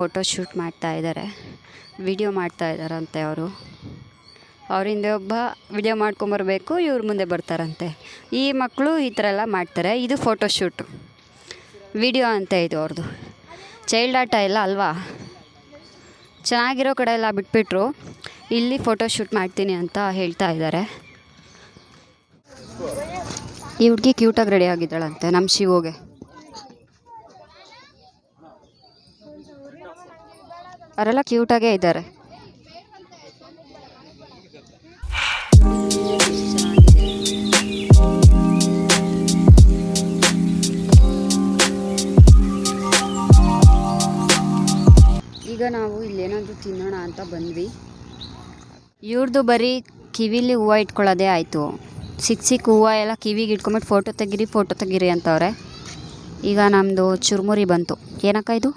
Photo shoot ಮಾಡ್ತಾ ಇದ್ದಾರೆ, video ಮಾಡ್ತಾ ಇದ್ದಾರಂತೆ ಅವರು. ಅವರಿಂದ ಒಬ್ಬ ವಿಡಿಯೋ ಮಾಡ್ಕೊಂಬರ್ಬೇಕು, ಇವ್ರು ಮುಂದೆ ಬರ್ತಾರಂತೆ. ಈ ಮಕ್ಕಳು ಈ ಥರ ಎಲ್ಲ ಮಾಡ್ತಾರೆ. ಇದು ಫೋಟೋ ಶೂಟು, ವಿಡಿಯೋ ಅಂತ ಇದು ಅವ್ರದ್ದು. ಚೈಲ್ಡ್ ಆಟ ಎಲ್ಲ ಅಲ್ವಾ, ಚೆನ್ನಾಗಿರೋ ಕಡೆ ಎಲ್ಲ ಬಿಟ್ಬಿಟ್ರು. ಇಲ್ಲಿ ಫೋಟೋ ಶೂಟ್ ಮಾಡ್ತೀನಿ ಅಂತ ಹೇಳ್ತಾ ಇದ್ದಾರೆ. ಈ ಹುಡುಗಿ ಕ್ಯೂಟಾಗಿ ರೆಡಿ ಆಗಿದ್ದಾಳಂತೆ ನಮ್ಮ ಶಿವಗೆ. ಅವರೆಲ್ಲ ಕ್ಯೂಟಾಗೇ ಇದ್ದಾರೆ. ಈಗ ನಾವು ಇಲ್ಲೇನಾದರೂ ತಿನ್ನೋಣ ಅಂತ ಬಂದ್ವಿ. ಇವ್ರದ್ದು ಬರೀ ಕಿವಿಲಿ ಹೂವು ಇಟ್ಕೊಳ್ಳೋದೇ ಆಯಿತು. ಸಿಕ್ಕ ಹೂವು ಎಲ್ಲ ಕಿವಿಗೆ ಇಟ್ಕೊಂಬಿಟ್ಟು ಫೋಟೋ ತೆಗೀರಿ ಅಂತವ್ರೆ. ಈಗ ನಮ್ಮದು ಚುರುಮುರಿ ಬಂತು. ಏನಕ್ಕ ಇದು?